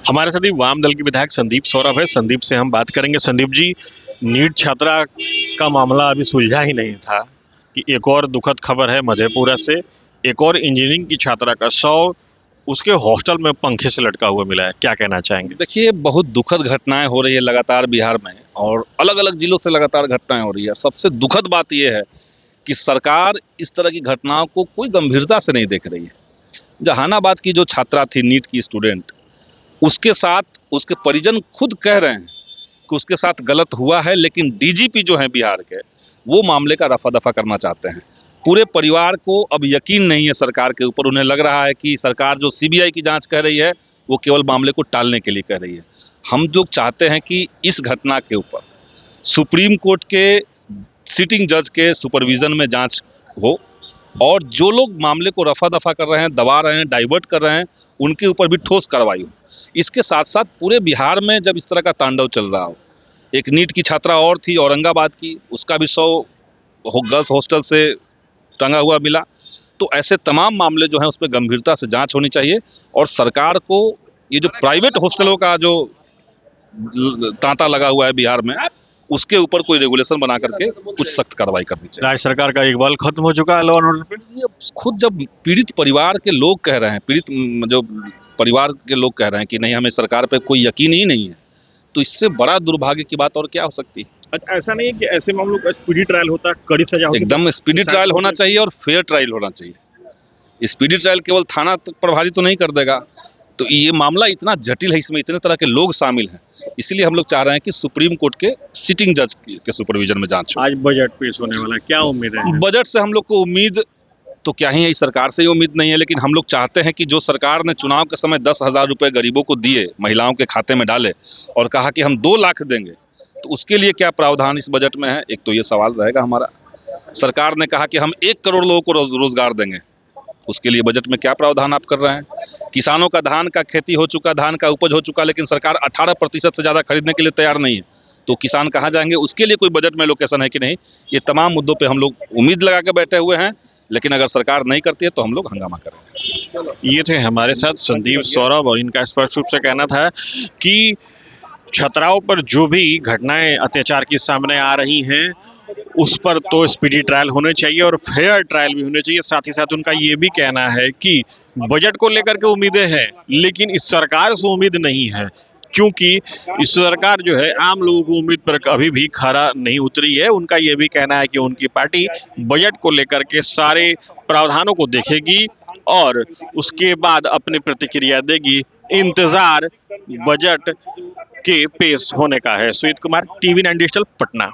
हमारे साथ ही वाम दल के विधायक संदीप सौरभ है। संदीप से हम बात करेंगे। संदीप जी, नीट छात्रा का मामला अभी सुलझा ही नहीं था कि एक और दुखद खबर है मधेपुरा से। एक और इंजीनियरिंग की छात्रा का शव उसके हॉस्टल में पंखे से लटका हुआ मिला है। क्या कहना चाहेंगे? देखिए, बहुत दुखद घटनाएं हो रही है लगातार बिहार में, और अलग अलग जिलों से लगातार घटनाएं हो रही है। सबसे दुखद बात यह है कि सरकार इस तरह की घटनाओं को कोई गंभीरता से नहीं देख रही है। जहानाबाद की जो छात्रा थी, नीट की स्टूडेंट, उसके साथ उसके परिजन खुद कह रहे हैं कि उसके साथ गलत हुआ है, लेकिन डीजीपी जो है बिहार के, वो मामले का रफा दफा करना चाहते हैं। पूरे परिवार को अब यकीन नहीं है सरकार के ऊपर। उन्हें लग रहा है कि सरकार जो सीबीआई की जांच कह रही है, वो केवल मामले को टालने के लिए कह रही है। हम लोग चाहते हैं कि इस घटना के ऊपर सुप्रीम कोर्ट के सिटिंग जज के सुपरविजन में जांच हो, और जो लोग मामले को रफा दफा कर रहे हैं, दबा रहे हैं, डाइवर्ट कर रहे हैं, उनके ऊपर भी ठोस कार्रवाई हो। इसके साथ साथ पूरे बिहार में जब इस तरह का तांडव चल रहा हो, एक नीट की छात्रा और थी औरंगाबाद की, उसका भी शव गर्ल्स हॉस्टल से टंगा हुआ मिला, तो ऐसे तमाम मामले जो हैं उस पर गंभीरता से जांच होनी चाहिए। और सरकार को ये जो प्राइवेट हॉस्टलों का जो तांता लगा हुआ है बिहार में, उसके ऊपर कोई रेगुलेशन बना करके कुछ सख्त कार्रवाई करनी चाहिए। राज्य सरकार का इकबाल खत्म हो चुका है लॉ एंड ऑर्डर पे। ये खुद जब पीड़ित परिवार के लोग कह रहे हैं, पीड़ित जो परिवार के लोग कह रहे हैं कि नहीं, हमें सरकार पे कोई यकीन ही नहीं है, तो इससे बड़ा दुर्भाग्य की बात और क्या हो सकती है। अच्छा, ऐसा नहीं है कि ऐसे मामलों का स्पीडी ट्रायल होता है, कड़ी सजा होती है? एकदम स्पीडी ट्रायल होना चाहिए और फेयर ट्रायल होना चाहिए। स्पीडी ट्रायल केवल थाना तक प्रभावित तो नहीं कर देगा। तो ये मामला इतना जटिल है, इसमें इतने तरह के लोग शामिल हैं, इसलिए हम लोग चाह रहे हैं कि सुप्रीम कोर्ट के सिटिंग जज के सुपरविजन में जांच हो। आज बजट पेश होने वाला है, क्या उम्मीद है? बजट से हम लोग को उम्मीद तो क्या ही है, इस सरकार से ही उम्मीद नहीं है, लेकिन हम लोग चाहते हैं कि जो सरकार ने चुनाव के समय 10,000 रुपए गरीबों को दिए, महिलाओं के खाते में डाले, और कहा कि हम 2 लाख देंगे, तो उसके लिए क्या प्रावधान इस बजट में है, एक तो ये सवाल रहेगा हमारा। सरकार ने कहा कि हम 1 करोड़ लोगों को रोजगार देंगे, उसके लिए बजट में क्या प्रावधान आप कर रहे हैं? किसानों का धान का खेती हो चुका, धान का उपज हो चुका, लेकिन सरकार 18% से ज़्यादा खरीदने के लिए तैयार नहीं है, तो किसान कहाँ जाएंगे? उसके लिए कोई बजट में लोकेशन है कि नहीं? ये तमाम मुद्दों पे हम लोग उम्मीद लगा के बैठे हुए हैं, लेकिन अगर सरकार नहीं करती है तो हम लोग हंगामा करेंगे। ये थे हमारे साथ संदीप सौरभ, और इनका स्पष्ट रूप से कहना था कि छात्राओं पर जो भी घटनाएं अत्याचार की सामने आ रही हैं, उस पर तो स्पीडी ट्रायल होने चाहिए और फेयर ट्रायल भी होने चाहिए। साथ ही साथ उनका ये भी कहना है कि बजट को लेकर के उम्मीदें हैं, लेकिन इस सरकार से उम्मीद नहीं है, क्योंकि इस सरकार जो है आम लोगों की उम्मीद पर कभी भी खरा नहीं उतरी है। उनका ये भी कहना है कि उनकी पार्टी बजट को लेकर के सारे प्रावधानों को देखेगी और उसके बाद अपनी प्रतिक्रिया देगी। इंतजार बजट के पेश होने का है। Sujeet Kumar, TV9 digital, Patna.